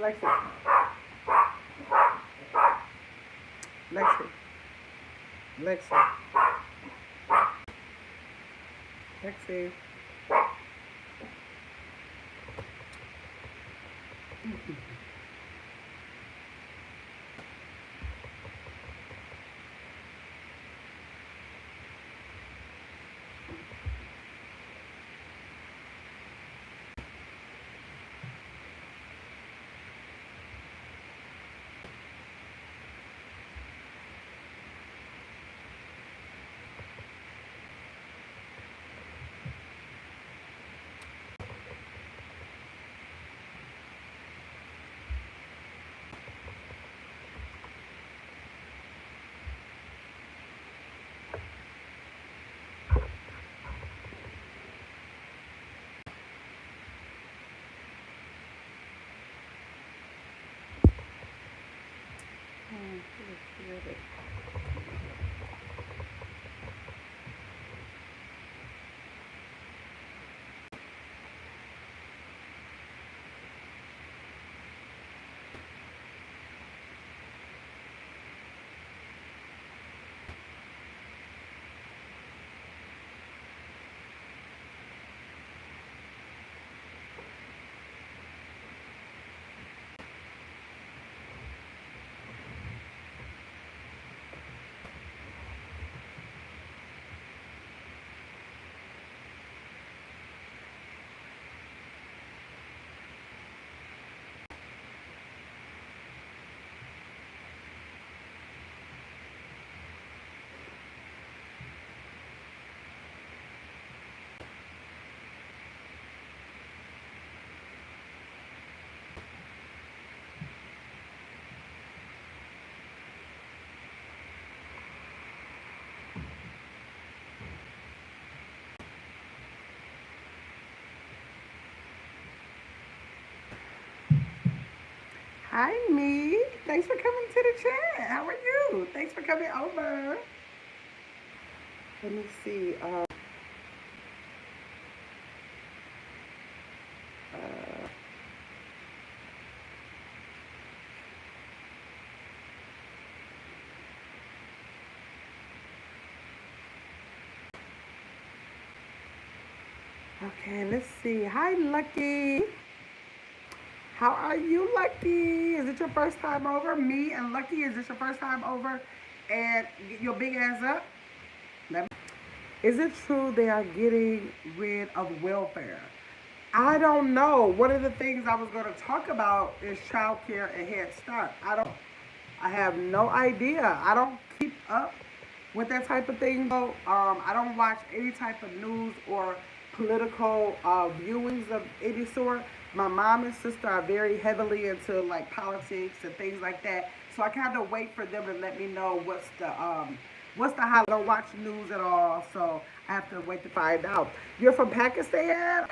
Lexi. Lexi. Lexi. Lexi. Hi, me. Thanks for coming to the chat. How are you? Thanks for coming over. Let me see. Uh, okay, let's see. Hi, Lucky. How are you, Lucky? Is it your first time over? Me and Lucky, is this your first time over? And get your big ass up. Is it true they are getting rid of welfare? I don't know. One of the things I was going to talk about is child care and Head Start. I have no idea. I don't keep up with that type of thing. Though. I don't watch any type of news or political viewings of any sort. My mom and sister are very heavily into like politics and things like that. So I kind of wait for them to let me know what's the high. I don't watch news at all, so I have to wait to find out. You're from Pakistan?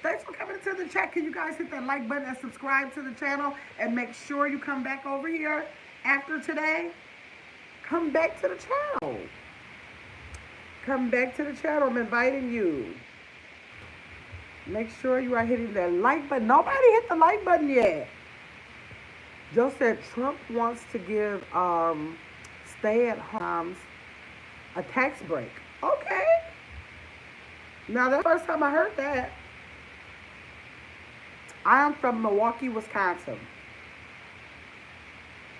Thanks for coming to the chat. Can you guys hit that like button and subscribe to the channel and make sure you come back over here after today? Come back to the channel. Come back to the channel. I'm inviting you. Make sure you are hitting that like button. Nobody hit the like button yet. Joe said Trump wants to give stay-at-homes a tax break. Okay. Now, that's the first time I heard that. I am from Milwaukee, Wisconsin.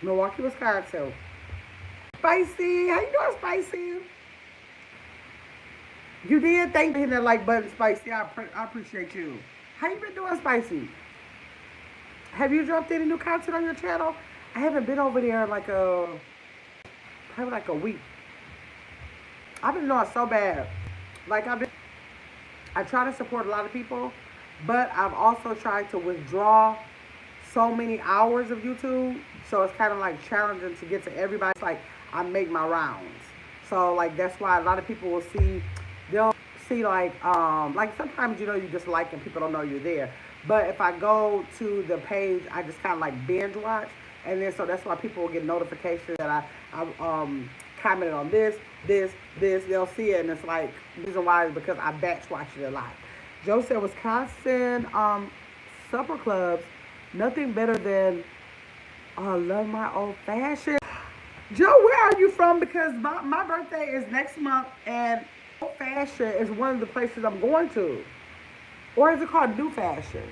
Milwaukee, Wisconsin. Spicy. How you doing, Spicy? You did? Thank you for hitting that like button, Spicy. I appreciate you. How you been doing, Spicy? Have you dropped any new content on your channel? I haven't been over there like probably like a week. I've been doing so bad. Like I try to support a lot of people, but I've also tried to withdraw so many hours of YouTube. So it's kind of like challenging to get to everybody. It's like I make my rounds. So like that's why a lot of people will they'll see like sometimes you just like and people don't know you're there. But if I go to the page, I just kind of like binge watch, and then so that's why people will get notifications that I commented on this. They'll see it, and it's like the reason why is because I batch watch it a lot. Joe said Wisconsin supper clubs Nothing better than I love my old fashioned. Joe, where are you from? Because my birthday is next month, and old fashioned is one of the places I'm going to. Or is it called New Fashion?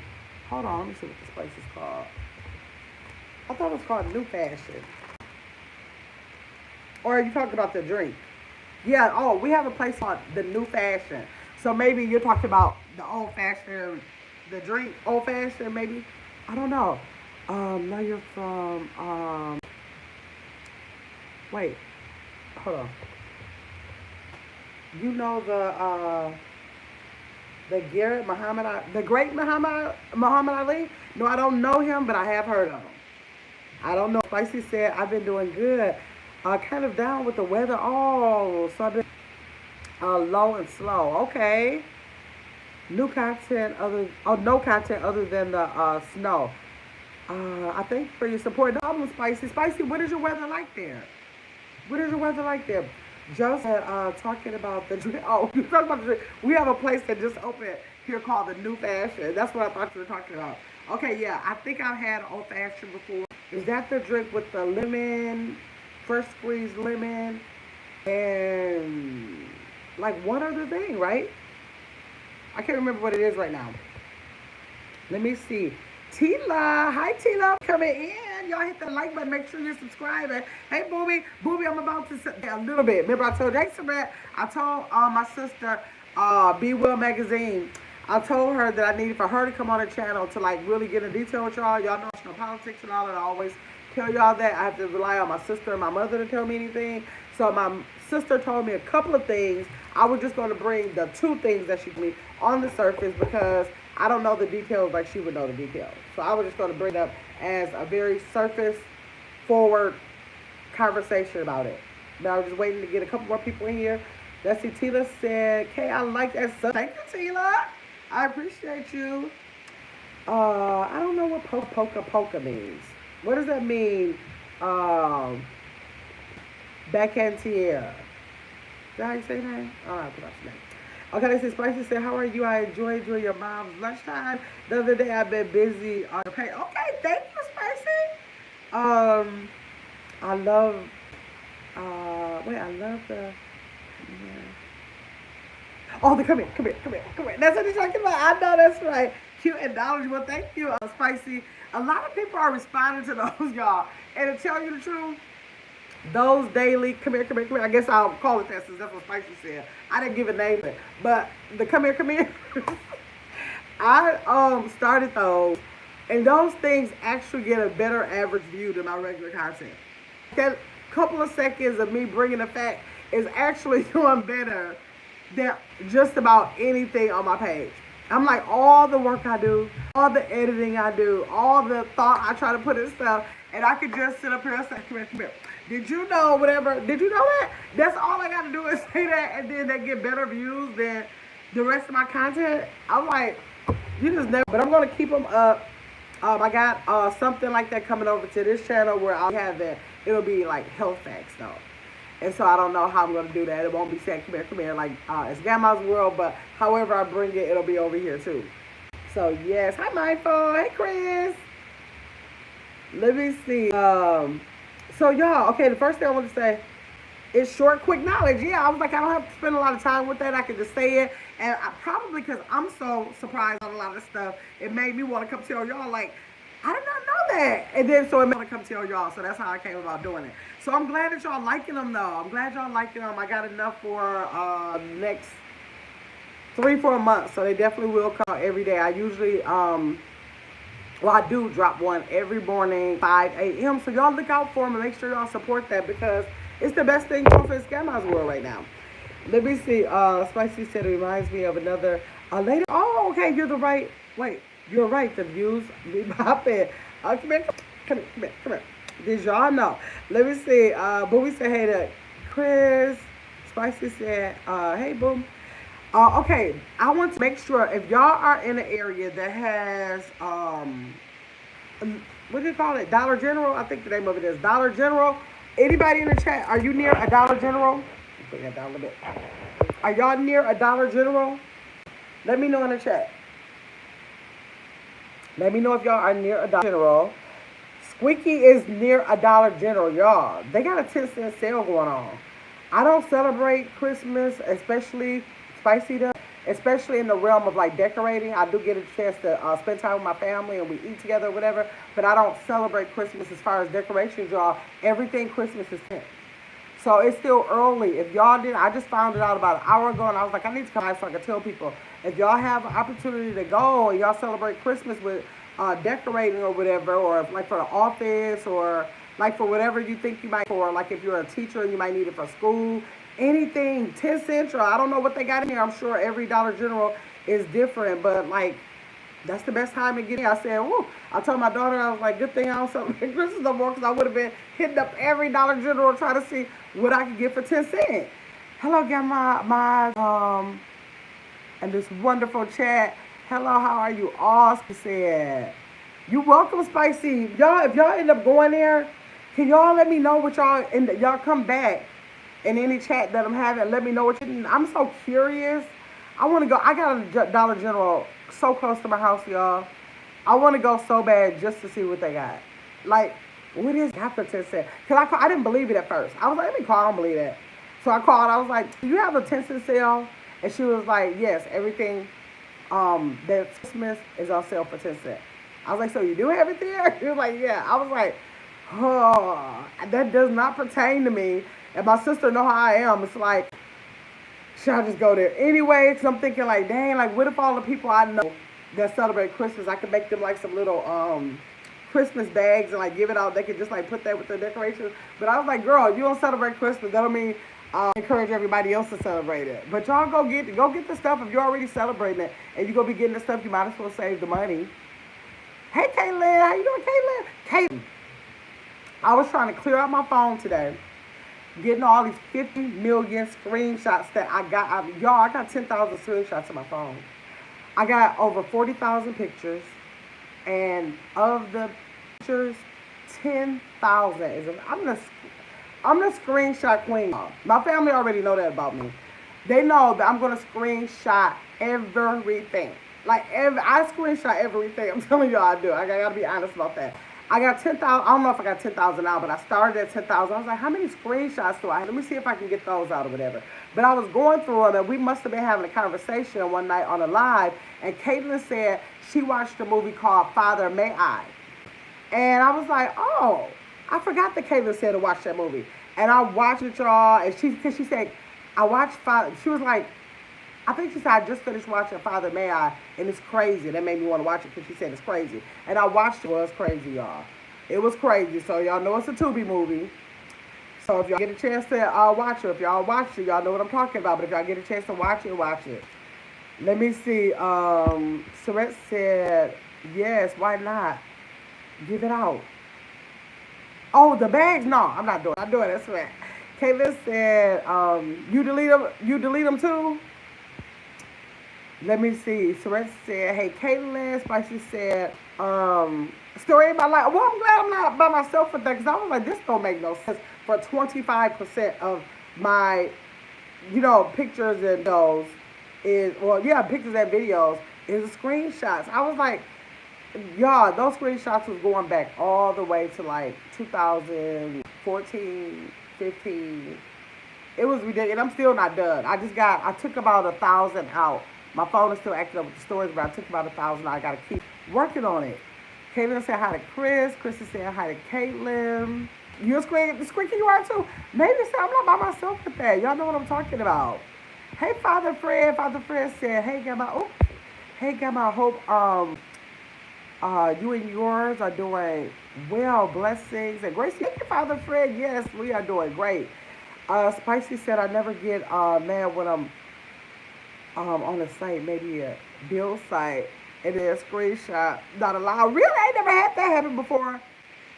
Hold on, let me see what this place is called. I thought it was called New Fashion. Or are you talking about the drink? Yeah, oh, we have a place called the New Fashion. So maybe you're talking about the old fashioned, the drink, old fashioned, maybe? I don't know. Now you're from, wait, hold on. You know the Garrett Muhammad, the great Muhammad Ali? No, I don't know him, but I have heard of him. I don't know. Spicy said, I've been doing good. Kind of down with the weather. Oh, so I've been low and slow. Okay. New content other, oh, no content other than the snow. I thank you for your support. No problem, Spicy. Spicy, what is your weather like there? What is your weather like there? Joe said, talking about the drink. Oh, you talking about the drink. We have a place that just opened here called the New Fashion. That's what I thought you were talking about. Okay, yeah, I think I've had old fashioned before. Is that the drink with the lemon, fresh squeezed lemon, and like one other thing, right? I can't remember what it is right now. Let me see. Tila, hi Tila, coming in. Y'all hit the like button. Make sure you're subscribing. Hey, Booby, Booby, I'm about to say a little bit. Remember, I told Jason that I told my sister, Be Well Magazine. I told her that I needed for her to come on the channel to like really get in detail with y'all. Y'all know it's no politics and all that. I always tell y'all that I have to rely on my sister and my mother to tell me anything. So my sister told me a couple of things. I was just going to bring the two things that she told me on the surface because I don't know the details like she would know the details. So I was just going to bring it up as a very surface forward conversation about it. But I was just waiting to get a couple more people in here. Let's see, Tila said, "Okay, I like that stuff." Thank you, Tila. I appreciate you. I don't know what polka means. What does that mean? Backhand Tierra. Is that how you say that? All right, put out your name. Okay, this is Spicy said, how are you? I enjoyed your mom's lunchtime. The other day I've been busy on the page. Okay, thank you, Spicy. I love, I love the, yeah. Oh, come here. That's what he's talking about. I know that's right. Cute and knowledgeable. Thank you, Spicy. A lot of people are responding to those, y'all. And to tell you the truth, those daily, come here. I guess I'll call it that since that's what Spicy said. I didn't give a name, but the come here. I started those, and those things actually get a better average view than my regular content. That couple of seconds of me bringing a fact is actually doing better than just about anything on my page. I'm like, all the work I do, all the editing I do, all the thought I try to put in stuff, and I could just sit up here and say, come here. Did you know whatever? Did you know that? That's all I got to do is say that, and then they get better views than the rest of my content. I'm like, you just never. But I'm going to keep them up. I got something like that coming over to this channel where I'll have that. It'll be like health facts, though. And so I don't know how I'm going to do that. It won't be saying, come here, like it's Grandma's World, but however I bring it, it'll be over here, too. So, yes. Hi, Mindful. Hey, Chris. Let me see. So, y'all, okay, the first thing I want to say is short, quick knowledge. Yeah, I was like, I don't have to spend a lot of time with that. I can just say it. And probably because I'm so surprised on a lot of stuff, it made me want to come tell y'all, like, I did not know that. And then so it made me come tell y'all. So that's how I came about doing it. So I'm glad that y'all liking them, though. I'm glad y'all liking them. I got enough for next 3-4 months. So they definitely will come every day. I usually, I do drop one every morning, 5 a.m. So y'all look out for them and make sure y'all support that because it's the best thing going for the Grandma's World right now. Let me see. Spicy said it reminds me of another lady. Oh, okay. You're the right. Wait. You're right. The views be popping. Come here. Did y'all know? Let me see. Boomy said, hey to Chris. Spicy said, hey, Boom. Okay. I want to make sure if y'all are in an area that has, what do you call it? Dollar General? I think the name of it is Dollar General. Anybody in the chat, are you near a Dollar General? Put that down a little bit. Are y'all near a Dollar General? Let me know in the chat. Let me know if y'all are near a Dollar General. Squeaky is near a Dollar General, y'all. They got a 10-cent sale going on. I don't celebrate Christmas, especially spicy does, especially in the realm of like decorating. I do get a chance to spend time with my family and we eat together or whatever, but I don't celebrate Christmas as far as decorations, y'all. Everything Christmas is 10. So it's still early. If y'all didn't, I just found it out about an hour ago, and I was like, I need to come out so I can tell people. If y'all have an opportunity to go and y'all celebrate Christmas with decorating or whatever, or like for the office, or like for whatever you think you might for, like if you're a teacher and you might need it for school, anything, 10 Central. I don't know what they got in here. I'm sure every Dollar General is different, but like that's the best time to get in. I said, woo. I told my daughter, I was like, good thing I don't celebrate Christmas no more because I would have been hitting up every Dollar General trying to see what I could get for 10 cents. Hello, got and this wonderful chat. Hello, how are you? Oscar said, you welcome, Spicy. Y'all, if y'all end up going there, can y'all let me know what y'all, and y'all come back in any chat that I'm having. Let me know what you, I'm so curious. I want to go. I got a Dollar General so close to my house, y'all. I want to go so bad just to see what they got. Like, what is that for 10 cents? Because I didn't believe it at first. I was like, let me call. I don't believe that. So I called. I was like, do you have a 10-cent sale? And she was like, yes, everything that's Christmas is on sale for 10 cents. I was like, so you do have it there? She was like, yeah. I was like, oh, that does not pertain to me. And my sister know how I am. It's like, should I just go there anyway? Because I'm thinking like, dang, like what if all the people I know that celebrate Christmas, I could make them like some little Christmas bags and like give it out. They could just like put that with their decorations. But I was like, girl, you don't celebrate Christmas. That don't mean encourage everybody else to celebrate it. But y'all go get the stuff if you're already celebrating it and you go be getting the stuff. You might as well save the money. Hey, Caitlin, how you doing, Caitlin? Caitlin, I was trying to clear out my phone today, getting all these 50 million screenshots that I got. Y'all, I got 10,000 screenshots on my phone. I got over 40,000 pictures, and of the pictures, 10,000 is. I'm the screenshot queen. My family already know that about me. They know that I'm gonna screenshot everything. Like I screenshot everything. I'm telling y'all I do. I gotta be honest about that. I got 10,000. I don't know if I got 10,000 now, but I started at 10,000. I was like, how many screenshots do I have? Let me see if I can get those out or whatever. But I was going through them, and we must have been having a conversation one night on a live, and Caitlin said she watched a movie called Father May I. And I was like, oh, I forgot that Caitlin said to watch that movie. And I watched it, y'all, and because she said, I watched Father, she was like, I think she said, I just finished watching Father May I, and it's crazy. That made me want to watch it because she said it's crazy. And I watched it. It was crazy, y'all. It was crazy. So y'all know it's a Tubi movie. So if y'all get a chance to watch it, if y'all watch it, y'all know what I'm talking about. But if y'all get a chance to watch it, watch it. Let me see. Surette said, yes, why not? Give it out. Oh, the bags? No, I'm not doing it. I'm doing it. That's right. Caitlin said, you delete them too? Let me see. Surette said, hey, Caitlin. Spicy said, story of my life. Well, I'm glad I'm not by myself with that because I was like, this don't make no sense. For 25% of my, pictures and those pictures and videos is screenshots. I was like, y'all, those screenshots was going back all the way to like 2014, 15. It was ridiculous. And I'm still not done. I took about 1,000 out. My phone is still acting up with the storage, but I took about 1,000 out. I got to keep working on it. Caitlin said hi to Chris. Chris is saying hi to Caitlin. You're squeaky you are too? Maybe say I'm not by myself with that. Y'all know what I'm talking about. Hey, Father Fred. Father Fred said, hey, Gamma. Oh, hey, Gamma. I hope you and yours are doing well. Blessings and grace. Thank you, Father Fred. Yes, we are doing great. Spicy said, I never get mad when I'm on a site, maybe a bill site, and then a screenshot not allowed. Really? I ain't never had that happen before.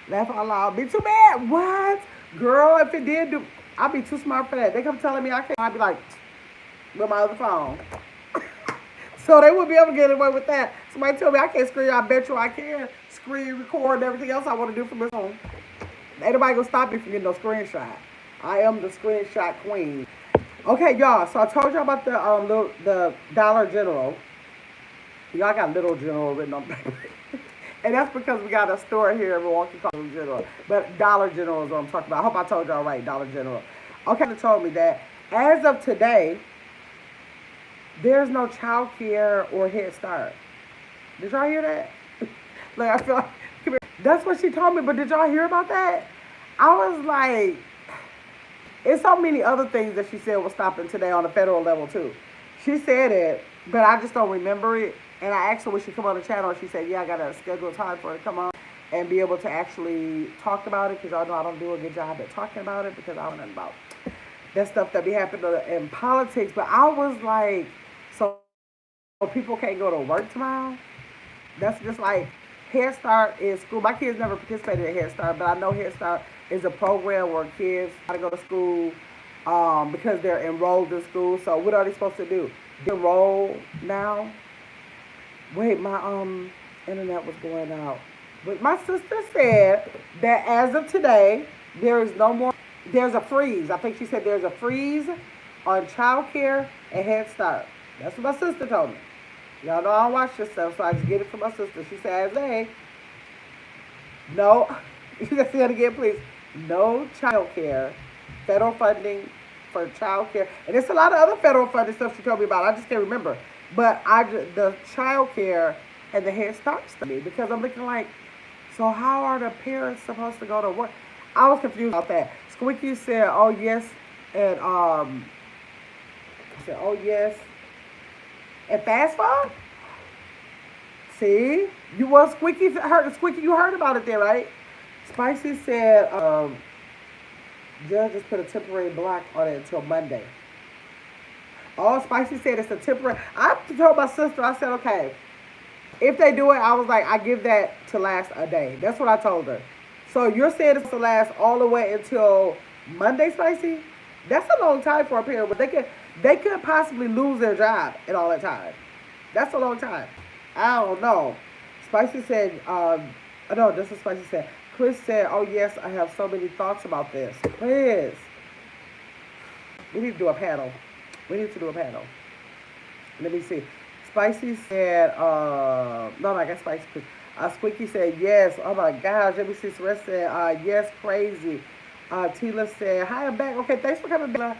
Laugh out loud. Be too bad. What? Girl, if it did do, I'd be too smart for that. They come telling me I can't. I'd be like, with my other phone. So they would be able to get away with that. Somebody tell me I can't screen. I bet you I can screen record and everything else I want to do from this phone. Ain't nobody gonna stop me from getting no screenshot. I am the screenshot queen. Okay, y'all. So I told y'all about the Dollar General. Y'all got Little General written on paper. And that's because we got a store here in Milwaukee called Little General. But Dollar General is what I'm talking about. I hope I told y'all right, Dollar General. Okay, they told me that as of today, there's no child care or Head Start. Did y'all hear that? Like, I feel like, that's what she told me, but did y'all hear about that? I was like, it's so many other things that she said was stopping today on the federal level, too. She said it, but I just don't remember it. And I asked her when she come on the channel, and she said, yeah, I got to schedule time for her to come on and be able to actually talk about it, because y'all know I don't do a good job at talking about it, because I don't know about that stuff that be happening in politics. But I was like, so people can't go to work tomorrow? That's just like Head Start is school. My kids never participated in Head Start, but I know Head Start is a program where kids got to go to school because they're enrolled in school. So what are they supposed to do? Enroll now? Wait, my internet was going out. But my sister said that as of today, there is no more. There's a freeze. I think she said there's a freeze on child care and Head Start. That's what my sister told me. Y'all know I don't watch this stuff, so I just get it from my sister. She said, "Hey, no," you can say it again, please. No child care, federal funding for child care, and there's a lot of other federal funding stuff she told me about. I just can't remember. But the child care and the Head Start stuff, because I'm looking like, so how are the parents supposed to go to work? I was confused about that. Squeaky said, "Oh yes," and I said, "Oh yes." And fast forward, see, you was Squeaky, you heard about it there, right? Spicy said, judge just put a temporary block on it until Monday. Oh, Spicy said it's a temporary. I told my sister, I said, okay, if they do it, I was like, I give that to last a day. That's what I told her. So you're saying it's to last all the way until Monday, Spicy? That's a long time for a parent, but they could possibly lose their job in all that time. That's a long time. I don't know. Spicy said, no, this is Spicy said. Chris said, oh yes, I have so many thoughts about this. Chris, we need to do a panel. We need to do a panel. Let me see. Spicy said, no, I got Spicy. Squeaky said, yes. Oh my gosh. Let me see. Celeste said, yes, crazy. Tila said, hi, I'm back. Okay, thanks for coming back.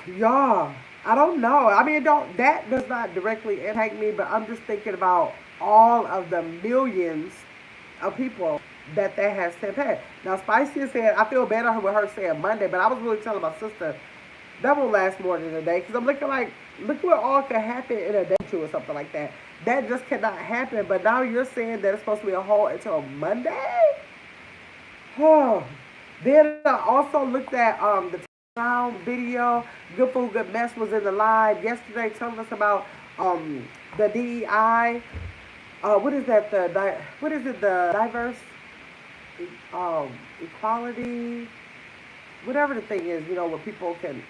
Y'all, I don't know. I mean, that does not directly impact me, but I'm just thinking about all of the millions of people that has to impact. Now, Spicy said, I feel better with her saying Monday, but I was really telling my sister, that won't last more than a day, because I'm looking like, look what all could happen in a day or two or something like that. That just cannot happen. But now you're saying that it's supposed to be a hold until Monday? Oh. Then I also looked at the town video. Good Food, Good Mess was in the live yesterday telling us about the DEI. What is that? What is it? The diverse equality, whatever the thing is, where people can,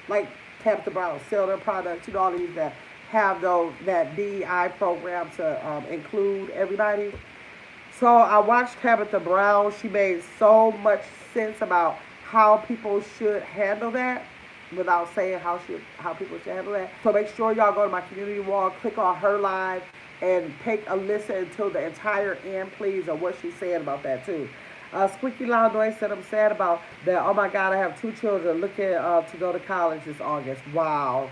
like Tabitha Brown, sell their products, all these that have that DEI program to include everybody. So I watched Tabitha Brown. She made so much sense about how people should handle that without saying how people should handle that. So make sure y'all go to my community wall, click on her live, and take a listen until the entire end, please, of what she's saying about that too. Squeaky Loundoy said, I'm sad about that. Oh my God, I have 2 children looking to go to college this August. Wow.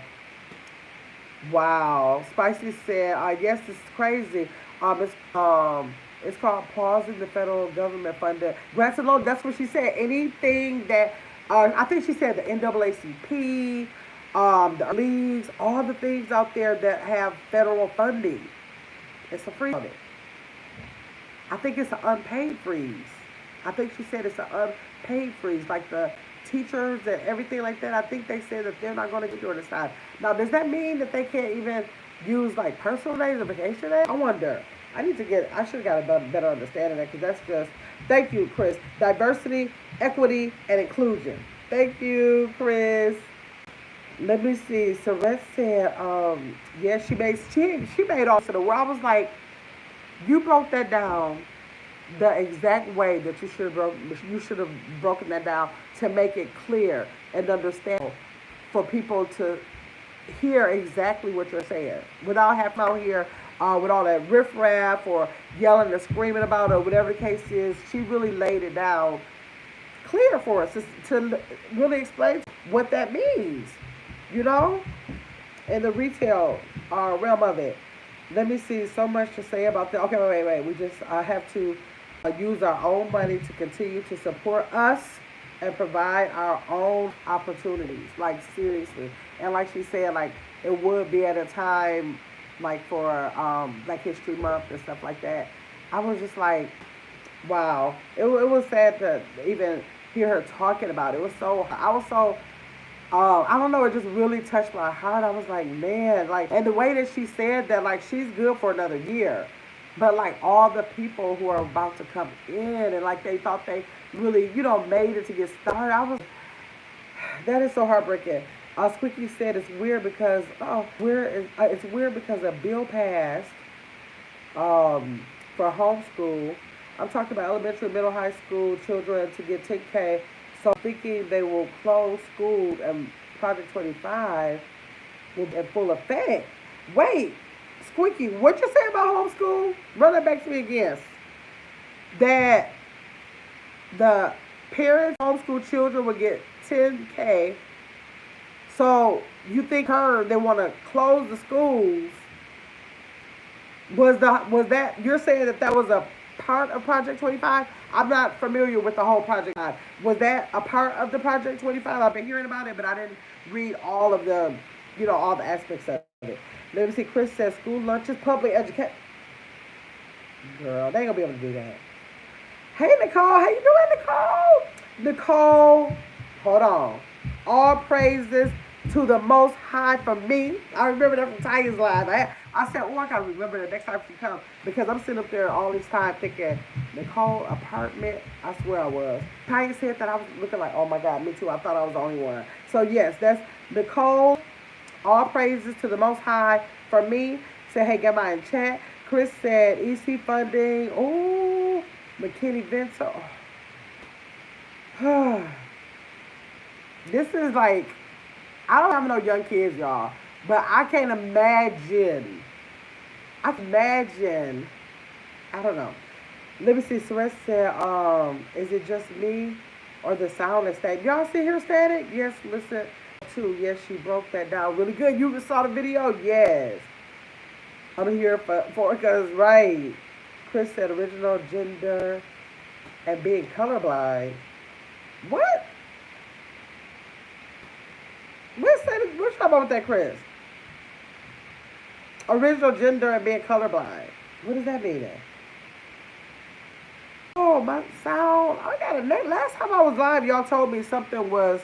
Wow. Spicy said, yes, this is crazy. It's called pausing the federal government funding grants and loans. That's what she said. Anything that, I think she said the NAACP, the leagues, all the things out there that have federal funding. It's a freeze on it. I think it's an unpaid freeze. I think she said it's an unpaid freeze, like the teachers and everything like that. I think they said that they're not going to get during this time. Now, does that mean that they can't even use like personal days or vacation days? I wonder. I should have got a better understanding of that, because that's just, thank you, Chris. Diversity, equity, and inclusion. Thank you, Chris. Let me see. Celeste said, yeah, she made all of the world. I was like, you broke that down the exact way that you should have broken that down to make it clear and understandable for people to hear exactly what you're saying without having out here with all that riffraff or yelling and screaming about it or whatever the case is. She really laid it down clear for us to really explain what that means, you know, in the retail realm of it. Let me see, so much to say about that. Okay, wait. We just have to use our own money to continue to support us and provide our own opportunities. Like, seriously. And like she said, like, it would be at a time like for Black History Month and stuff like that. I was just like, wow. It was sad to even hear her talking about it. It was so, I was so I don't know, it just really touched my heart. I was like, man, like, and the way that she said that, like, she's good for another year. But, like, all the people who are about to come in and, like, they thought they really, made it to get started. I was, that is so heartbreaking. Squeaky said it's weird because, it's weird because a bill passed for homeschool. I'm talking about elementary, middle, high school children to get 10K. So thinking they will close schools and Project 25 will be in full effect. Wait, Squeaky, what you say about homeschool? Run that back to me again. That the parents homeschool children will get 10K. So you think they want to close the schools? Was that you're saying that was a part of Project 25? I'm not familiar with the whole Project 25. Was that a part of the Project 25? I've been hearing about it, but I didn't read all of the, all the aspects of it. Let me see. Chris says school lunches, public education. Girl, they ain't gonna be able to do that. Hey Nicole, how you doing, Nicole? Nicole, hold on. All praises to the Most High for me. I remember that from Tanya's live. I said, I gotta remember that next time she comes because I'm sitting up there all this time thinking, Nicole apartment. I swear I was. Tanya said that I was looking like, oh my God, me too. I thought I was the only one. So yes, that's Nicole. All praises to the Most High for me. Say, hey, get my in chat. Chris said, EC funding. Oh, McKinney Vento. Oh. This is like, I don't have no young kids, y'all, but I can't imagine. I can imagine. I don't know. Let me see. Celeste said, is it just me or the sound is static? Y'all see her static? Yes, listen too. Yes, she broke that down really good. You saw the video? Yes. I'm here for because, right. Chris said original gender and being colorblind. What? What's talking about with that, Chris? Original gender and being colorblind. What does that mean then? Oh, my sound. I got it. Last time I was live, y'all told me something was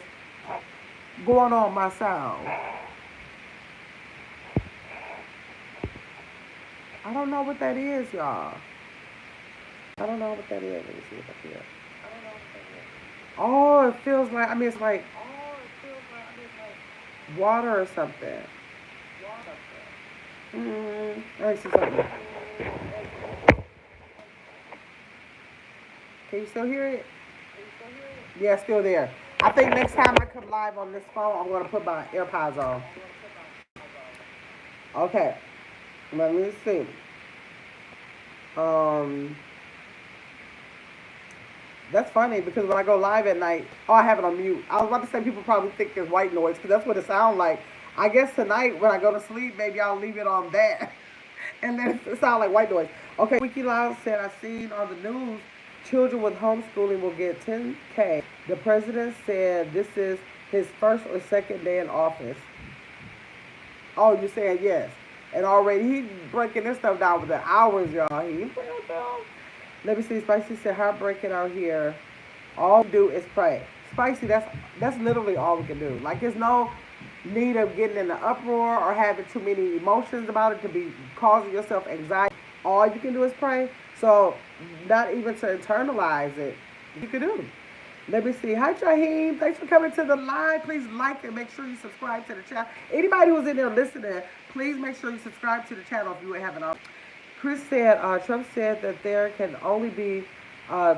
going on my sound. I don't know what that is, y'all. I don't know what that is. Let me see if I can. I don't know what that is. Oh, it feels like, it's like water or something. Let me see something. Can you still hear it? Yeah, still there. I think next time I come live on this phone, I'm going to put my AirPods on. Okay. Let me see. That's funny because when I go live at night, I have it on mute. I was about to say people probably think it's white noise because that's what it sounds like. I guess tonight when I go to sleep, maybe I'll leave it on that. And then it sounds like white noise. Okay, Wiki Loud said, I seen on the news, children with homeschooling will get 10K. The president said this is his first or second day in office. Oh, you're saying yes. And already he breaking this stuff down with the hours, y'all. Let me see. Spicy said, heartbreaking out here. All we do is pray. Spicy, that's literally all we can do. Like, there's no need of getting in an uproar or having too many emotions about it to be causing yourself anxiety. All you can do is pray. So, not even to internalize it, you can do. Let me see. Hi, Jaheem. Thanks for coming to the live. Please like and make sure you subscribe to the channel. Anybody who's in there listening, please make sure you subscribe to the channel if you haven't already. Chris said, Trump said that there can only be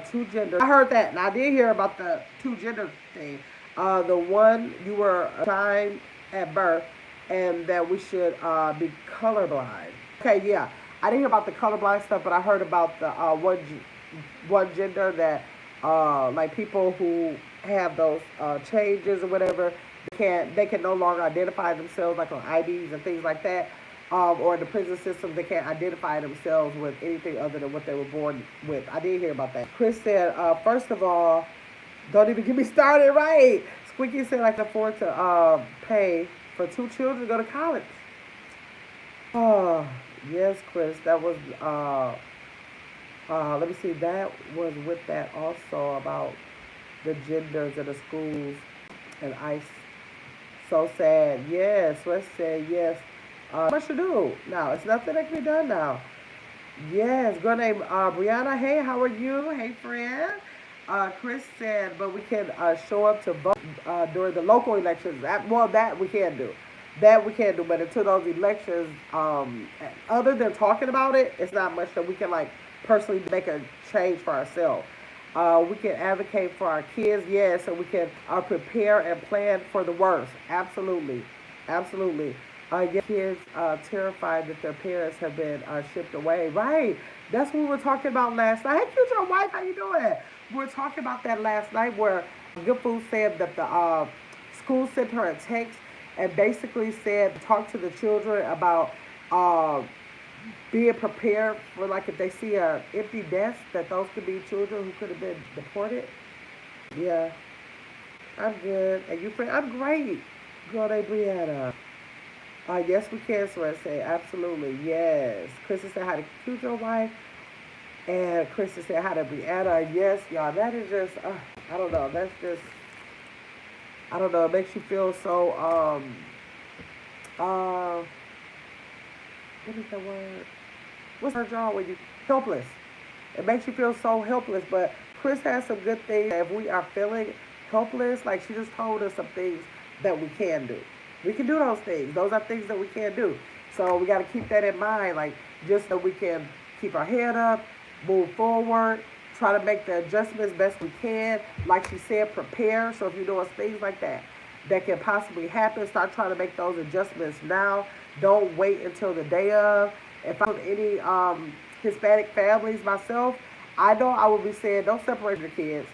two genders. I heard that, and I did hear about the two gender thing. The one you were assigned at birth, and that we should be colorblind. Okay, yeah, I didn't hear about the colorblind stuff, but I heard about the one gender that like people who have those changes or whatever, they can no longer identify themselves like on IDs and things like that. Or in the prison system, they can't identify themselves with anything other than what they were born with. I did hear about that. Chris said, first of all, don't even get me started, right? Squeaky said I can afford to pay for two children to go to college. Oh, yes, Chris. That was, let me see, that was with that also about the genders in the schools. And I, so sad. Yes, let's say yes. What should do? Now, it's nothing that can be done now. Yes, girl named Brianna. Hey, how are you? Hey, friend. Chris said, but we can show up to vote during the local elections. Well, that we can do. That we can do. But until those elections, other than talking about it, it's not much that we can like personally make a change for ourselves. We can advocate for our kids, yes, so we can prepare and plan for the worst. Absolutely, absolutely. Get kids terrified that their parents have been shipped away. Right. That's what we were talking about last night. Hey, future wife, how you doing? We were talking about that last night where Good Food said that the school sent her a text and basically said, talk to the children about uh, being prepared for like if they see a empty desk, that those could be children who could have been deported. Yeah, I'm good. And you, friend? I'm great. Girl, they Brianna. Yes, we can, so I say, absolutely, yes. Krista said, how to cute your wife. And Krista said, how to Brianna. Yes, y'all, that is just, I don't know, that's just, I don't know, it makes you feel so, uh, what is that word? What's her job when you, helpless. It makes you feel so helpless, but Chris has some good things. If we are feeling helpless, like she just told us some things that we can do. We can do those things. Those are things that we can do. So we got to keep that in mind, like just so we can keep our head up, move forward, try to make the adjustments best we can. Like she said, prepare. So if you're doing things like that that can possibly happen, start trying to make those adjustments now. Don't wait until the day of. If I'm any Hispanic families myself, I know I would be saying don't separate your kids.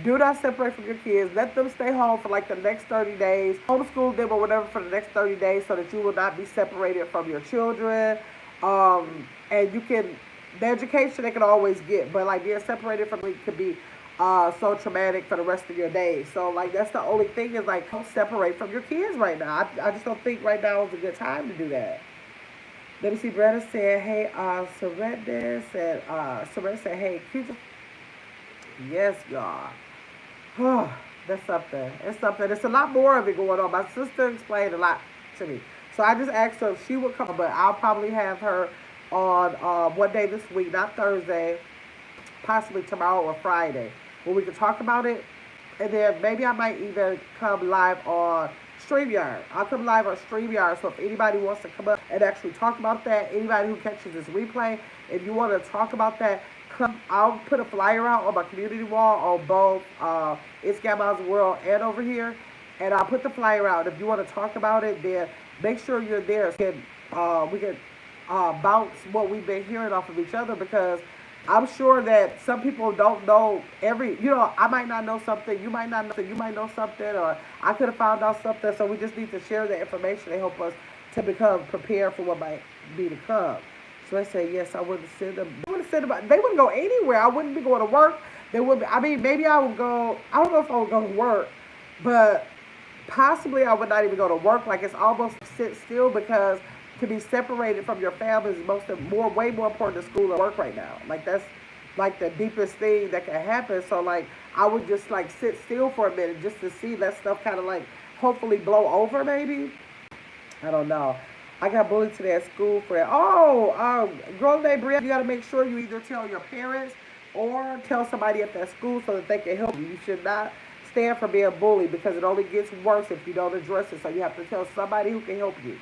Do not separate from your kids. Let them stay home for like the next 30 days. Homeschool them or whatever for the next 30 days so that you will not be separated from your children. And you can, the education they can always get, but like being separated from it could be so traumatic for the rest of your days. So like that's the only thing is like don't separate from your kids right now. I just don't think right now is a good time to do that. Let me see, Brenda said, hey, Soretta said, hey, yes, y'all. That's something. It's something. There's a lot more of it going on. My sister explained a lot to me. So I just asked her if she would come, but I'll probably have her on one day this week, not Thursday, possibly tomorrow or Friday, where we can talk about it. And then maybe I might even come live on StreamYard. I'll come live on StreamYard. So if anybody wants to come up and actually talk about that, anybody who catches this replay, if you want to talk about that, I'll put a flyer out on my community wall on both It's Grandma's World and over here. And I'll put the flyer out. If you want to talk about it, then make sure you're there so we can bounce what we've been hearing off of each other, because I'm sure that some people don't know I might not know something, you might not know something, you might know something, or I could have found out something. So we just need to share the information to help us to become prepared for what might be to come. So I say, yes, I wouldn't send them. They wouldn't go anywhere. I wouldn't be going to work. They would. I mean, maybe I would go. I don't know if I would go to work, but possibly I would not even go to work. Like it's almost sit still, because to be separated from your family is way more important than school and work right now. Like that's like the deepest thing that can happen. So like I would just like sit still for a minute just to see that stuff kind of like hopefully blow over maybe. I don't know. I got bullied today at school for it. Oh, girl named Brianna, you got to make sure you either tell your parents or tell somebody at that school so that they can help you. You should not stand for being bullied, because it only gets worse if you don't address it. So you have to tell somebody who can help you.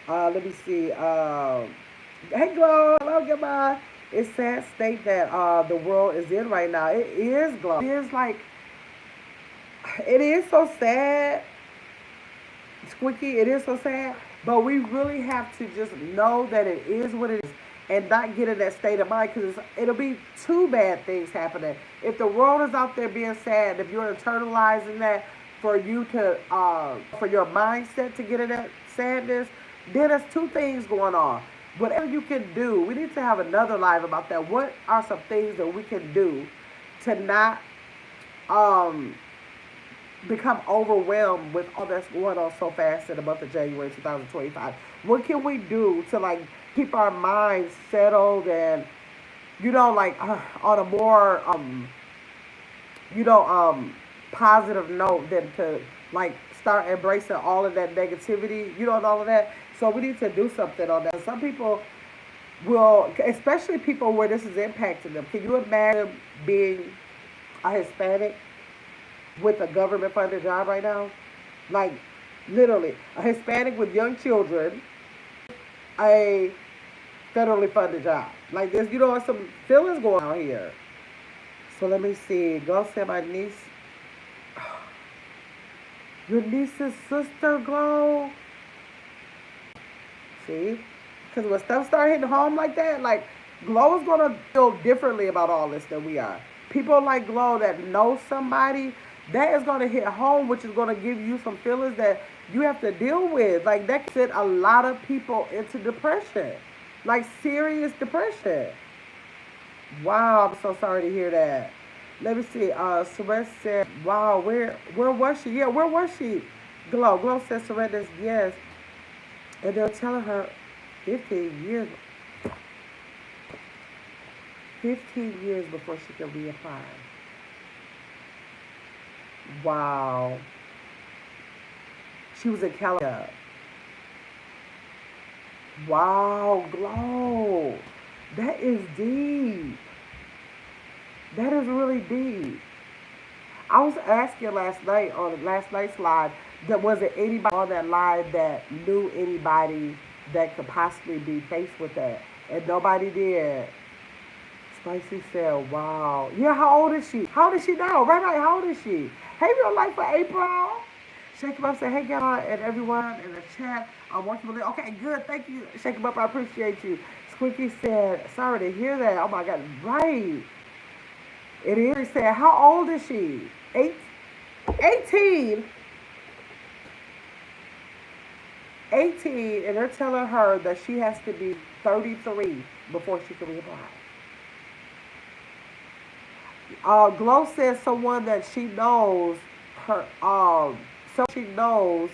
Let me see. Hey, Glow. Hello, goodbye. It's sad state that the world is in right now. It is, Glow. It is so sad. Squeaky, it is so sad, but we really have to just know that it is what it is and not get in that state of mind because it'll be two bad things happening. If the world is out there being sad, if you're internalizing that for you to, for your mindset to get in that sadness, then there's two things going on. Whatever you can do, we need to have another live about that. What are some things that we can do to not um, become overwhelmed with all that's going on so fast in the month of January 2025? What can we do to like keep our minds settled and like on a more you know positive note than to like start embracing all of that negativity, and all of that. So we need to do something on that. Some people will, especially people where this is impacting them. Can you imagine being a Hispanic with a government funded job right now? Like, literally, a Hispanic with young children with a federally funded job. Like, there's, some feelings going on here. So let me see. Go say my niece, your niece's sister, Glow. See? Because when stuff start hitting home like that, like, Glow is going to feel differently about all this than we are. People like Glow that know somebody, that is going to hit home, which is going to give you some feelings that you have to deal with. Like, that can send a lot of people into depression. Like, serious depression. Wow, I'm so sorry to hear that. Let me see. Surrender said, wow, where was she? Yeah, where was she? Glow said Surrender, yes. And they're telling her 15 years, 15 years before she can reapply. Wow. She was in California. Wow, Glow. That is deep. That is really deep. I was asking last night on last night's live that was there anybody on that live that knew anybody that could possibly be faced with that, and nobody did. Spicy said, "Wow, yeah. How old is she? How old is she now? Right. How old is she? Hey, real life for April. Shake him up. Say, hey, God, and everyone in the chat. I'm working with it. Okay, good. Thank you. Shake him up. I appreciate you." Squeaky said, "Sorry to hear that. Oh my God, right." It is. He said, how old is she? 18. 18, and they're telling her that she has to be 33 before she can reapply. Glow says someone that she knows, her, so she knows,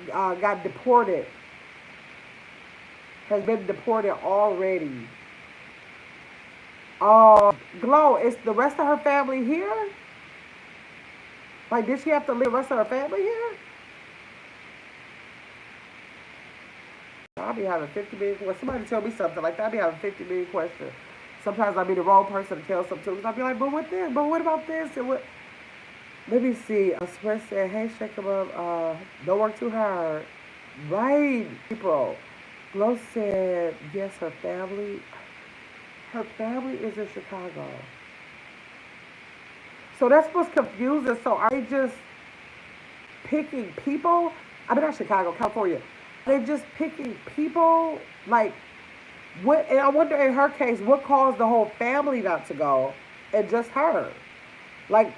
got deported, has been deported already. Glow, is the rest of her family here? Like, did she have to leave the rest of her family here? I'll be having 50 million questions. Somebody tell me something like that. I'll be having 50 million questions. Sometimes I'll be the wrong person to tell something to. I'll be like, but what this? But what about this? And what? Let me see. Swear said, hey, shake him up. Don't work too hard. Right, people. Glow said, yes, her family. Her family is in Chicago. So that's what's confusing. So are they just picking people? I mean, not Chicago, California. Are they just picking people? Like, what? And I wonder in her case, what caused the whole family not to go and just her? Like,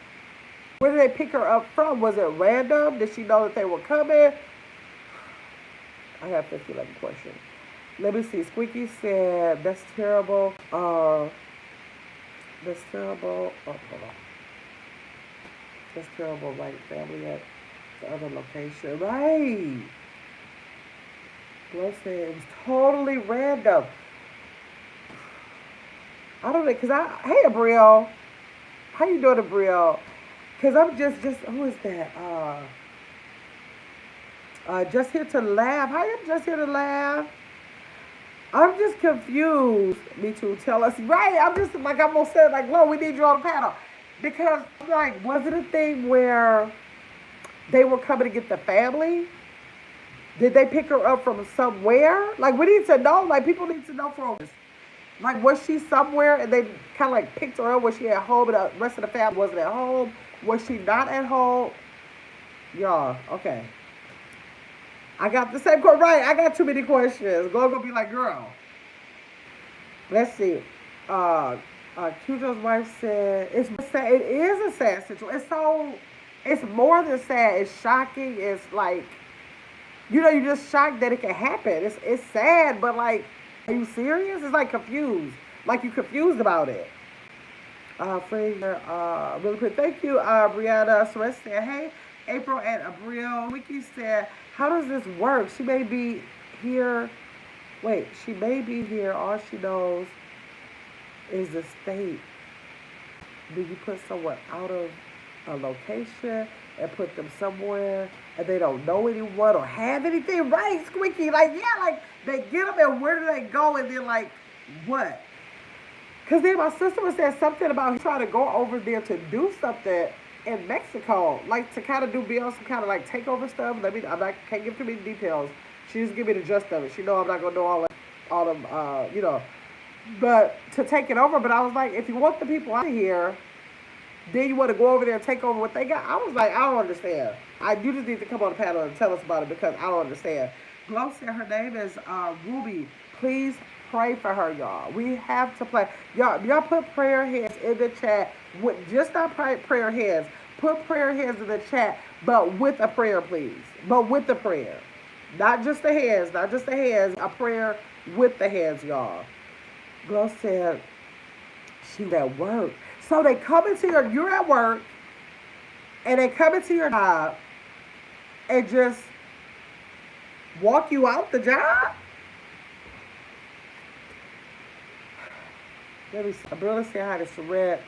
where did they pick her up from? Was it random? Did she know that they were coming? I have 50 questions. Let me see. Squeaky said, that's terrible. That's terrible. Oh, hold on. That's terrible, right? Family at the other location. Right. Glow said it was totally random. I don't know, hey, Abriel. How you doing, Abriel? Because I'm just, who is that? Just here to laugh. How you just here to laugh? I'm just confused. Me too. Tell us. Right. I'm just like, I'm going to say, like, Glow, we need you on the panel. Because, like, was it a thing where they were coming to get the family? Did they pick her up from somewhere? Like, we need to know. Like, people need to know from us. Like, was she somewhere and they kind of like picked her up? Was she at home and the rest of the family wasn't at home? Was she not at home? Y'all, okay. I got the same question. Right. I got too many questions. Glow gonna be like, girl. Let's see. Uh, Cujo's wife said it's sad. It is a sad situation. It's so. It's more than sad. It's shocking. It's like you're just shocked that it can happen. It's sad, but like, are you serious? It's like confused. Like you confused about it. Fraser, really quick. Thank you, Brianna. Celeste said, hey, April and Abril. Wiki said, how does this work? She may be here. Wait, she may be here. All she knows is the state. Do you put someone out of a location and put them somewhere and they don't know anyone or have anything? Right, Squeaky. Like, yeah, like they get them and where do they go? And then, like, what? Because then my sister was saying something about trying to go over there to do something in Mexico, like to kind of be on some kind of like takeover stuff. Can't give too many details. She just give me the gist of it. She know I'm not gonna know all them, but to take it over. But I was like, if you want the people out of here, then you want to go over there and take over what they got. I was like, I don't understand. You just need to come on the panel and tell us about it because I don't understand. Glow said her name is Ruby. Please pray for her, y'all. We have to pray. Y'all put prayer hands in the chat. With just not prayer hands. Put prayer hands in the chat, but with a prayer, please. But with the prayer. Not just the hands. Not just the hands. A prayer with the hands, y'all. Glow said she's at work. So they come into you're at work, and they come into your job and just walk you out the job? Let me see. Abrilla said hi to Sherette.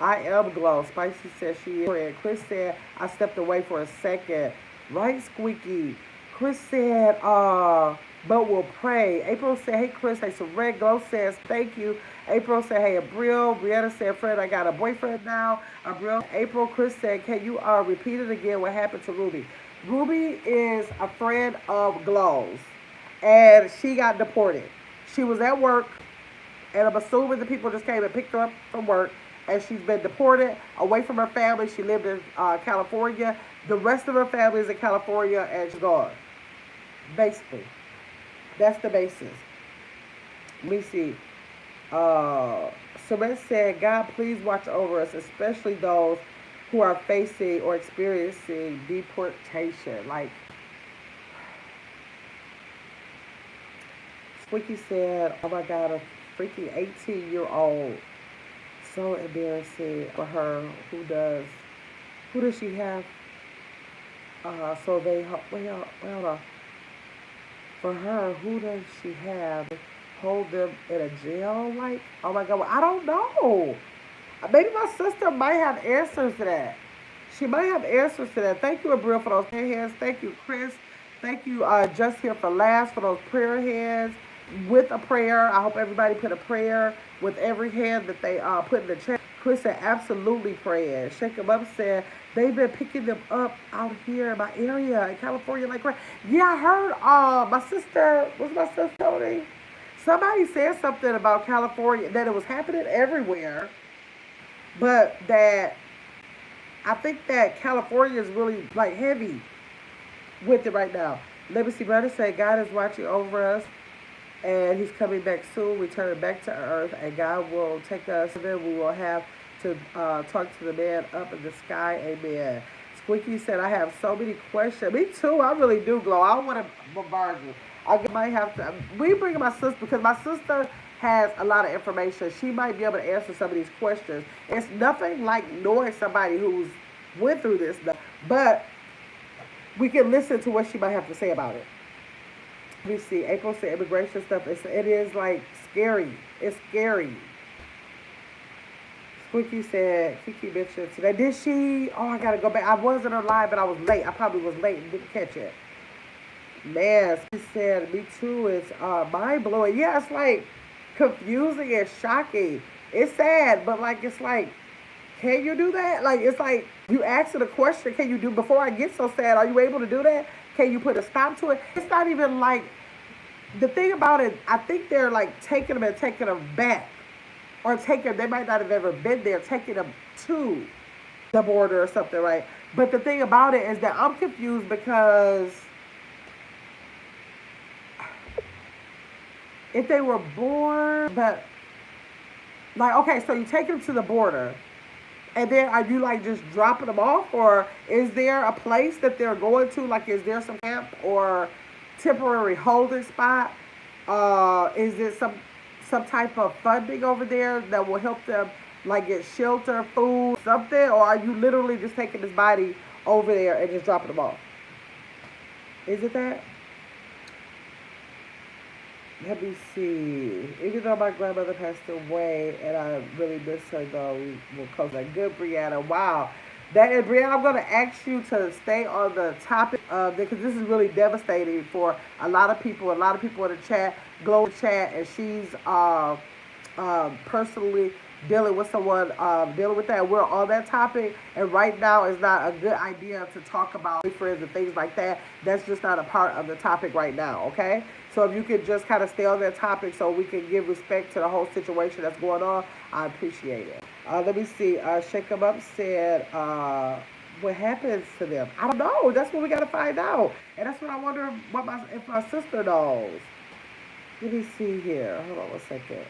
I am Glow. Spicy said she is. And Chris said, I stepped away for a second. Right, Squeaky? Chris said, but we'll pray. April said, hey, Chris. Hey, Sherette. Glow says, thank you. April said, hey, Abril. Brianna said, Fred, I got a boyfriend now. Abril. April, Chris said, can you repeat it again? What happened to Ruby? Ruby is a friend of Glow's, and she got deported. She was at work, and I'm assuming the people just came and picked her up from work, and she's been deported away from her family. She lived in California. The rest of her family is in California, and she's gone. Basically. That's the basis. Let me see. Samantha said, God, please watch over us, especially those who are facing or experiencing deportation. Like, Squeaky said, oh my God, a freaking 18-year-old. So embarrassing for her. Who does she have? So they, well, hold on. For her, who does she have? Hold them in a jail? Like, oh my God, well, I don't know. Maybe my sister might have answers to that. She might have answers to that. Thank you, Abril, for those prayer hands. Thank you, Chris. Thank you, Just Here for Last, for those prayer hands. With a prayer, I hope everybody put a prayer with every hand that they put in the chat. Chris said, absolutely praying. Shake 'em Up said, they've been picking them up out here in my area in California. Like, yeah, I heard my sister, what's my sister Tony? Somebody said something about California, that it was happening everywhere, but that I think that California is really like heavy with it right now. Let me see, brother say God is watching over us and he's coming back soon, returning back to earth, and God will take us, and then we will have to talk to the man up in the sky. Amen. Squeaky said, I have so many questions. Me too. I really do, Glow. I don't want to bombard you. I might have to. We bring my sister because my sister has a lot of information. She might be able to answer some of these questions. It's nothing like knowing somebody who's went through this, but we can listen to what she might have to say about it. We see April said immigration stuff. It is like scary. It's scary. Squeaky said, Kiki mentioned today. Did she? Oh, I gotta go back. I wasn't on live, but I was late. I probably was late and didn't catch it. Man, she said, me too. It's mind blowing. Yeah, it's like confusing and shocking. It's sad, but like it's like, can you do that? Like it's like you asking a question. Can you do before I get so sad? Are you able to do that? Can you put a stop to it? It's not even like the thing about it. I think they're like taking them and taking them back, or taking. They might not have ever been there, taking them to the border or something, right? But the thing about it is that I'm confused because if they were born, but like, okay, so you take them to the border, and then are you like just dropping them off, or is there a place that they're going to? Like, is there some camp or temporary holding spot? Is it some type of funding over there that will help them like get shelter, food, something, or are you literally just taking this body over there and just dropping them off? Is it that? Let me see. Even though my grandmother passed away and I really miss her, though, we will close that. Good, Brianna. Wow. That is, Brianna, I'm going to ask you to stay on the topic because this is really devastating for a lot of people. A lot of people in the chat, global chat, and she's personally dealing with someone dealing with that. We're on that topic, and right now is not a good idea to talk about friends and things like that. That's just not a part of the topic right now, okay? So if you could just kind of stay on that topic so we can give respect to the whole situation that's going on, I appreciate it. Let me see. Shake 'em Up said, what happens to them? I don't know. That's what we got to find out. And that's what I wonder if my sister knows. Let me see here. Hold on one second.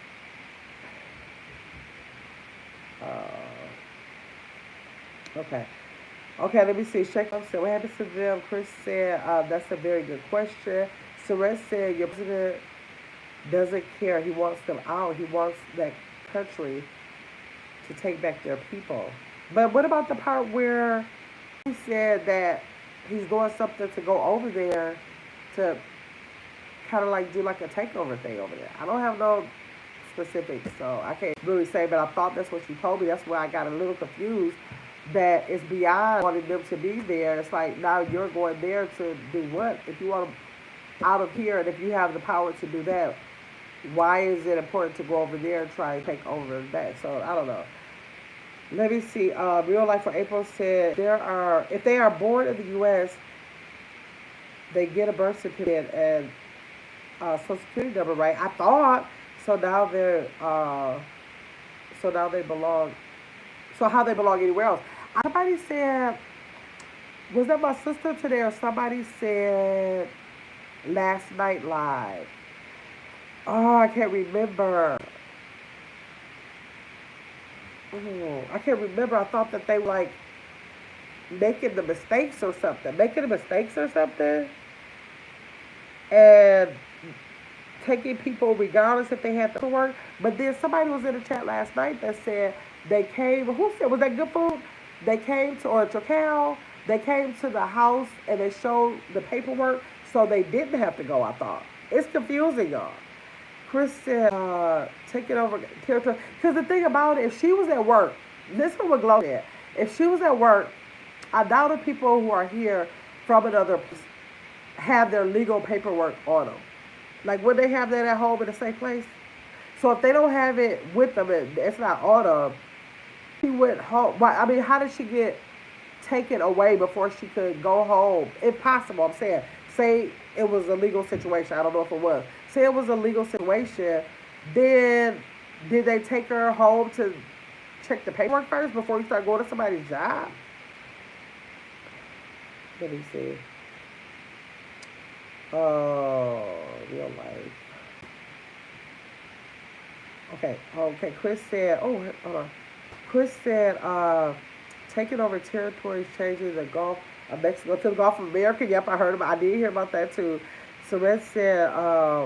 Okay. Okay, let me see. Shake up said, what happens to them? Chris said, that's a very good question. Suresh said, your president doesn't care. He wants them out. He wants that country to take back their people. But what about the part where he said that he's doing something to go over there to kind of like do like a takeover thing over there? I don't have no specifics, so I can't really say, but I thought that's what you told me. That's why I got a little confused that it's beyond wanting them to be there. It's like now you're going there to do what? If you want them out of here and if you have the power to do that, why is it important to go over there and try and take over that? So I don't know. Let me see. Real Life for April said if they are born in the U.S., they get a birth certificate and Social Security number, right? I thought so. Now they belong. So how they belong anywhere else? Somebody said, was that my sister today or somebody said last night live? Oh, I can't remember. Oh, I can't remember. I thought that they were like making the mistakes or something. Making the mistakes or something. And taking people regardless if they had to work. But then somebody was in the chat last night that said they came. Who said was that good food? They came to or Chocal. They came to the house and they showed the paperwork, so they didn't have to go. I thought it's confusing, y'all. Chris said, take it over territory. Because the thing about it, if she was at work, listen to what Glow said. If she was at work, I doubt if people who are here from another place have their legal paperwork on them. Like, would they have that at home in a safe place? So if they don't have it with them, it's not on them. She went home. Why? I mean, how did she get taken away before she could go home? If possible, I'm saying. Say it was a legal situation. I don't know if it was. Say it was a legal situation. Then did they take her home to check the paperwork first before you start going to somebody's job? Let me see. Oh, real life. Okay. Okay. Chris said, hold on. Chris said, taking over territories, changing the Gulf of Mexico to the Gulf of America. Yep, I heard about. I did hear about that too. Suresh said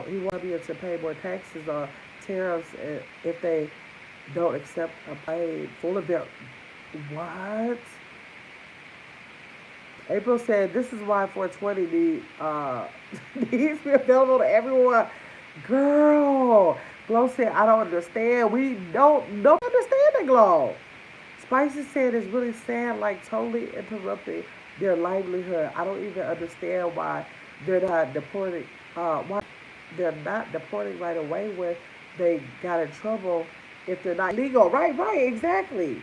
he wanted to be able to pay more taxes or tariffs if they don't accept a pay full of their. What? April said this is why 420 needs to be available to everyone. Girl, Glow said I don't understand. We don't understand it, Glow. Spicy said it's really sad, like totally interrupting their livelihood. I don't even understand why they're not deporting. Why they're not deporting right away when they got in trouble if they're not legal. Right, exactly.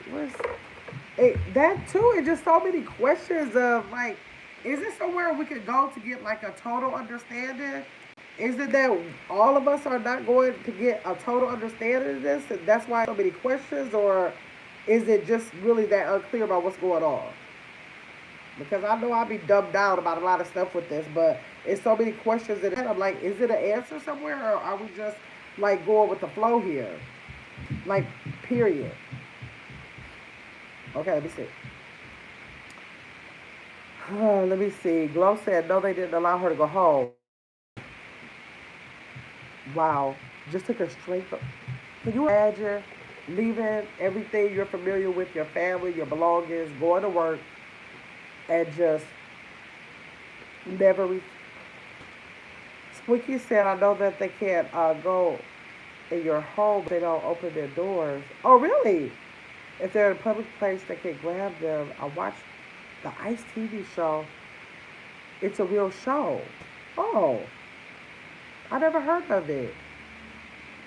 That too. It's just so many questions of like, is it somewhere we could go to get like a total understanding? Is it that all of us are not going to get a total understanding of this, and that's why so many questions, or is it just really that unclear about what's going on? because I know I'll be dumbed down about a lot of stuff with this, but it's so many questions in it. I'm like, is it an answer somewhere, or are we just like going with the flow here? Like, period. Okay, let me see. Let me see. Glow said no, they didn't allow her to go home. Wow, just took her straight from. Can you imagine leaving everything you're familiar with, your family, your belongings, going to work, and just never. Squeaky said, I know that they can't go in your home, they don't open their doors. Oh, really? If they're in a public place, they can grab them. I watched the ICE TV show. It's a real show. Oh, I never heard of it.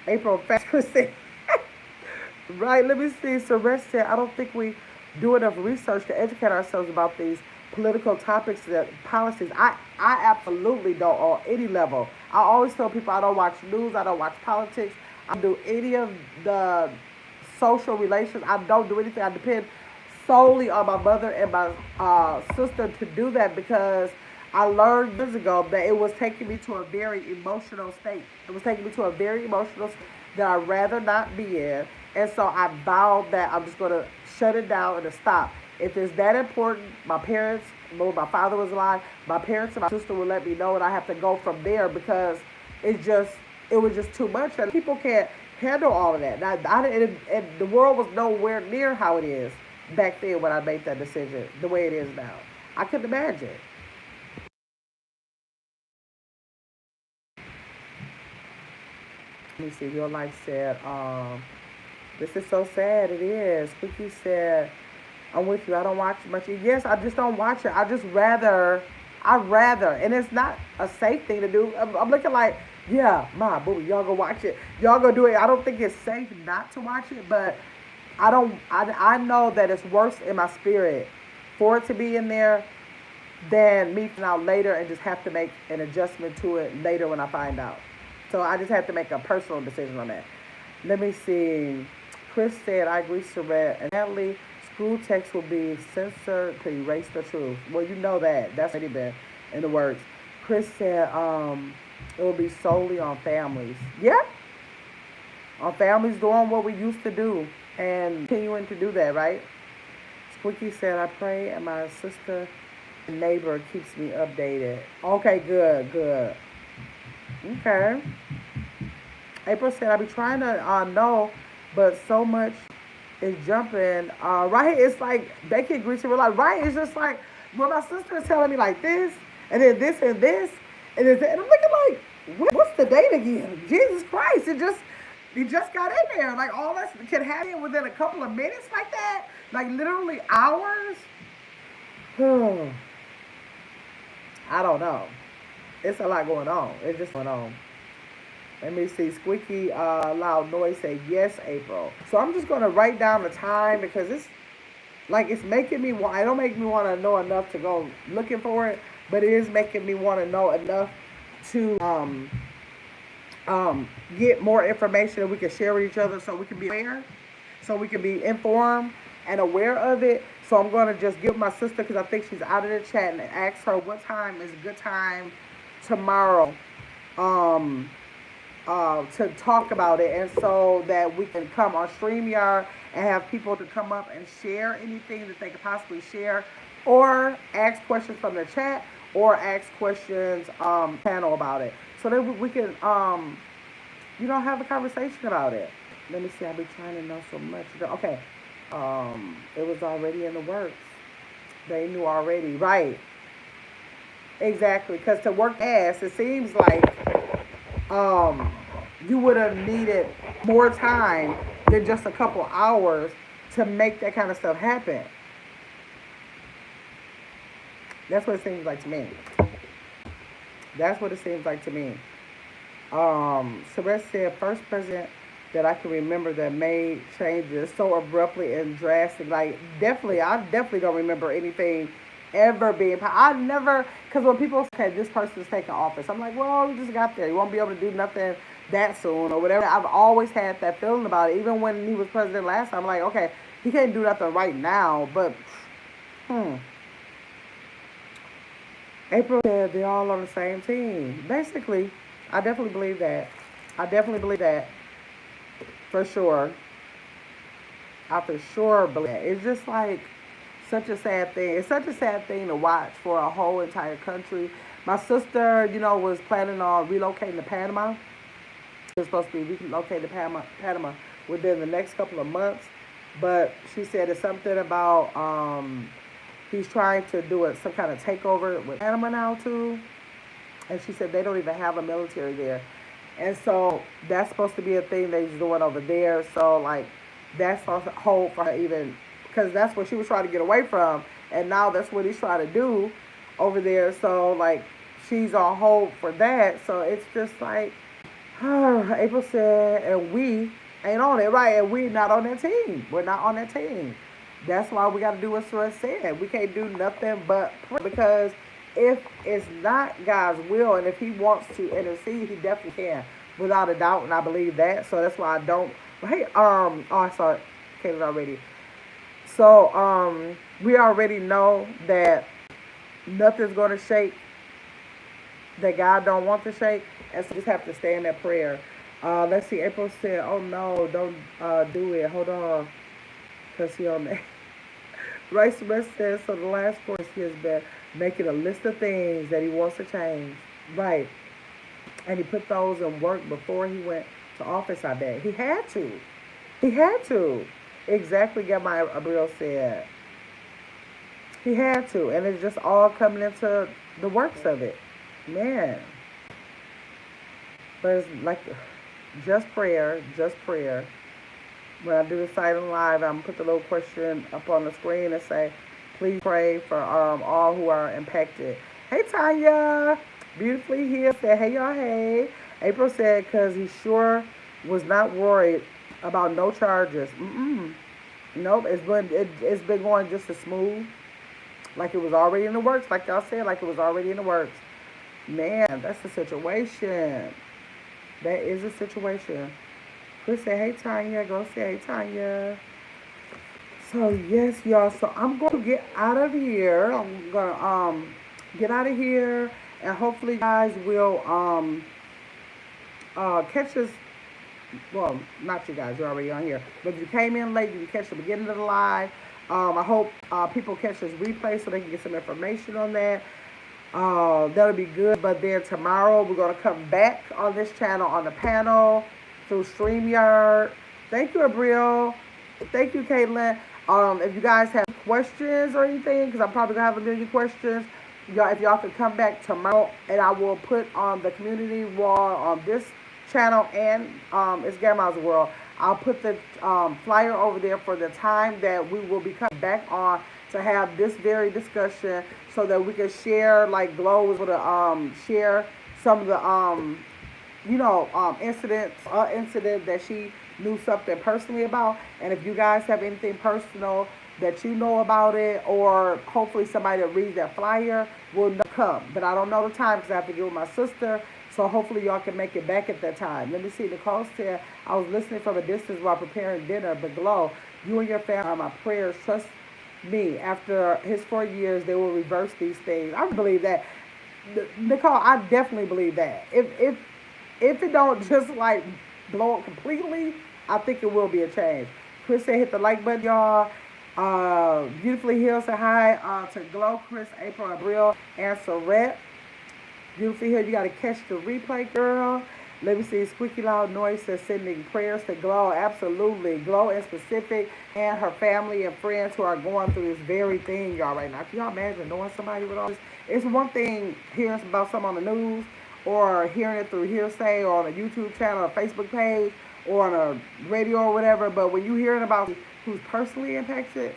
April Fast. Right, let me see. So Rest said, I don't think we do enough research to educate ourselves about these political topics and policies. I absolutely don't on any level. I always tell people I don't watch news, I don't watch politics, I don't do any of the social relations. I don't do anything. I depend solely on my mother and my sister to do that because I learned years ago that it was taking me to a very emotional state. It was taking me to a very emotional state that I'd rather not be in. And so I vowed that I'm just going to shut it down and to stop. If it's that important, my parents, when my father was alive, my parents and my sister would let me know, and I have to go from there because it just, it was just too much. And people can't handle all of that. And the world was nowhere near how it is back then when I made that decision, the way it is now. I couldn't imagine. Let me see. Real life said, this is so sad. It is. Cookie said, I'm with you. I don't watch much. Yes, I just don't watch it. I rather, and it's not a safe thing to do. I'm looking like, yeah, ma, booby, y'all go watch it. Y'all go do it. I don't think it's safe not to watch it, but I don't. I know that it's worse in my spirit for it to be in there than me find out later and just have to make an adjustment to it later when I find out. So I just have to make a personal decision on that. Let me see. Chris said, I agree, Saret. And Natalie, school text will be censored to erase the truth. Well, you know that. That's already been in the works. Chris said, it will be solely on families. Yeah, on families doing what we used to do and continuing to do that, right? Squeaky said, I pray and my sister and neighbor keeps me updated. Okay, good, good. Okay. April said, I be trying to know, but so much is jumping. Right here, it's like they can agree to realize, right? It's just like when my sister is telling me like this, and then this and this, and I'm looking like, what's the date again? Jesus Christ! It just got in there. Like all this can happen within a couple of minutes like that. Like literally hours. I don't know. It's a lot going on. It's just going on. Let me see. Squeaky loud noise say yes, April. So I'm just gonna write down the time because it's like it's making me want. It don't make me want to know enough to go looking for it, but it is making me want to know enough to get more information that we can share with each other, so we can be aware, so we can be informed and aware of it. So I'm gonna just give my sister because I think she's out of the chat and ask her what time is a good time tomorrow. Um, to talk about it, and so that we can come on StreamYard and have people to come up and share anything that they could possibly share, or ask questions from the chat, or ask questions panel about it, so that we can have a conversation about it. Let me see. I've been trying to know so much. Okay, it was already in the works. They knew already, right? Exactly, because to work fast, it seems like um, you would have needed more time than just a couple hours to make that kind of stuff happen. That's what it seems like to me. That's what it seems like to me. Celeste said, first president that I can remember that made changes so abruptly and drastic. Like, definitely, I definitely don't remember anything ever being. I never, because when people say this person's taking office, I'm like, well, you just got there. You won't be able to do nothing that soon or whatever. I've always had that feeling about it. Even when he was president last time, I'm like, okay, he can't do nothing right now, but hmm, April said they're all on the same team. Basically, I definitely believe that. I definitely believe that for sure. I for sure believe that. It's just like such a sad thing. It's such a sad thing to watch for a whole entire country. My sister, was planning on relocating to Panama. She was supposed to be relocated to Panama within the next couple of months. But she said it's something about he's trying to do some kind of takeover with Panama now too. And she said they don't even have a military there. And so that's supposed to be a thing they're doing over there. So like that's a hold for her even because that's what she was trying to get away from. And now that's what he's trying to do over there. So like she's on hold for that. So it's just like April said, and we ain't on it, right? And we not on that team. We're not on that team. That's why we got to do what Suresh said. We can't do nothing but pray because if it's not God's will and if He wants to intercede, He definitely can, without a doubt. And I believe that. So that's why I don't. Hey, oh, I saw it, Caleb already. So we already know that nothing's going to shake that God don't want to shake, and so just have to stay in that prayer. Let's see. April said, "Oh no, don't do it. Hold on, cause he on there." Rice Smith says, "So the last course he has been making a list of things that he wants to change, right? And he put those in work before he went to office. I bet he had to. He had to. Exactly. Gamma Abril said he had to, and it's just all coming into the works of it." Man, but it's like just prayer, just prayer. When I do the silent live, I'm gonna put the little question up on the screen and say, please pray for all who are impacted. Hey Tanya, beautifully here said, hey y'all, hey. April said, cause he sure was not worried about no charges. Nope, it's been going just as smooth, like it was already in the works. Like y'all said, like it was already in the works. Man, that's a situation. That is a situation. Chris said, hey, Tanya. Go say, hey, Tanya. So, yes, y'all. So, I'm going to get out of here. I'm going to get out of here. And hopefully, you guys will catch us. Well, not you guys. You're already on here. But if you came in late, you can catch the beginning of the live. I hope people catch this replay so they can get some information on that. That'll be good. But then tomorrow we're going to come back on this channel on the panel through StreamYard. Thank you, Abril. Thank you, Caitlin. If you guys have questions or anything, because I'm probably going to have a million questions, if y'all could come back tomorrow, and I will put on the community wall on this channel and it's Grandma's World. I'll put the flyer over there for the time that we will be coming back on to have this very discussion so that we can share, like Glow was able to share some of the, incident that she knew something personally about. And if you guys have anything personal that you know about it, or hopefully somebody that reads that flyer will come. But I don't know the time because I have to get with my sister. So hopefully y'all can make it back at that time. Let me see. Nicole said, I was listening from a distance while preparing dinner, but Glow, you and your family are my prayers. Trust me, after his 4 years, they will reverse these things. I believe that. Nicole, I definitely believe that. If it don't just like blow up completely, I think it will be a change. Chris said hit the like button, y'all. Beautifully Hill said hi to Glow, Chris, April, Abril, and Sorette. Beautifully Hill, you got to catch the replay, girl. Let me see. Squeaky Loud Noise says sending prayers to Glow. Absolutely. Glow in specific and her family and friends who are going through this very thing, y'all, right now. Can y'all imagine knowing somebody with all this? It's one thing hearing about something on the news or hearing it through hearsay or on a YouTube channel or Facebook page or on a radio or whatever. But when you're hearing about who's personally impacted,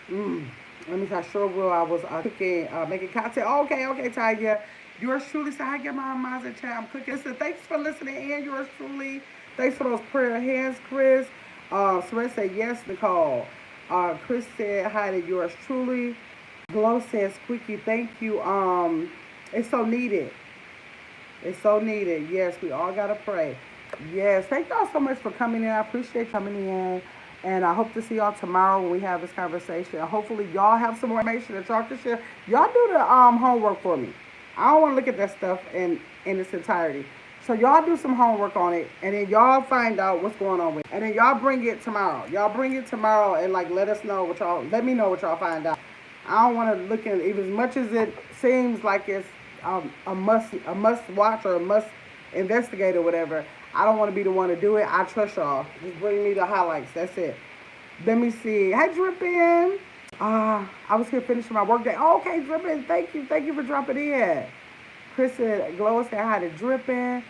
let me say, sure will. I was cooking, making content. Okay, Tanya. Yours truly said, I get my minds in chat. I'm cooking. So thanks for listening in. Yours truly. Thanks for those prayer hands, Chris. Soraya said, yes, Nicole. Chris said, hi to yours truly. Glow says, Squeaky, thank you. It's so needed. It's so needed. Yes, we all got to pray. Yes, thank y'all so much for coming in. I appreciate coming in. And I hope to see y'all tomorrow when we have this conversation. Hopefully y'all have some more information that y'all can share. Y'all do the homework for me. I don't want to look at that stuff in its entirety. So y'all do some homework on it, and then y'all find out what's going on with it. And then y'all bring it tomorrow. Y'all bring it tomorrow and like let us know what y'all. Let me know what y'all find out. I don't want to look at it as much as it seems like it's a must watch or a must investigate or whatever. I don't want to be the one to do it. I trust y'all. Just bring me the highlights. That's it. Let me see. Hi, Drippin. I was here finishing my work day. Oh, okay, Drippin. Thank you. Thank you for dropping in. Chris said, Glow said hi to Drippin.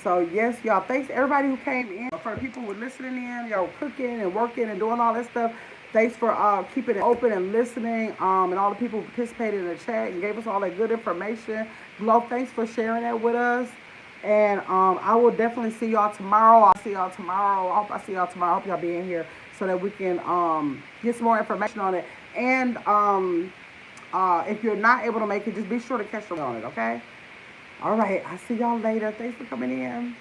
So, yes, y'all, thanks to everybody who came in. For the people who were listening in, y'all cooking and working and doing all that stuff. Thanks for keeping it open and listening. And all the people who participated in the chat and gave us all that good information. Glow, thanks for sharing that with us. And I will definitely see y'all tomorrow. I'll see y'all tomorrow. I hope I see y'all tomorrow. I hope y'all be in here so that we can get some more information on it. And if you're not able to make it, just be sure to catch them on it, okay? All right. I'll see y'all later. Thanks for coming in.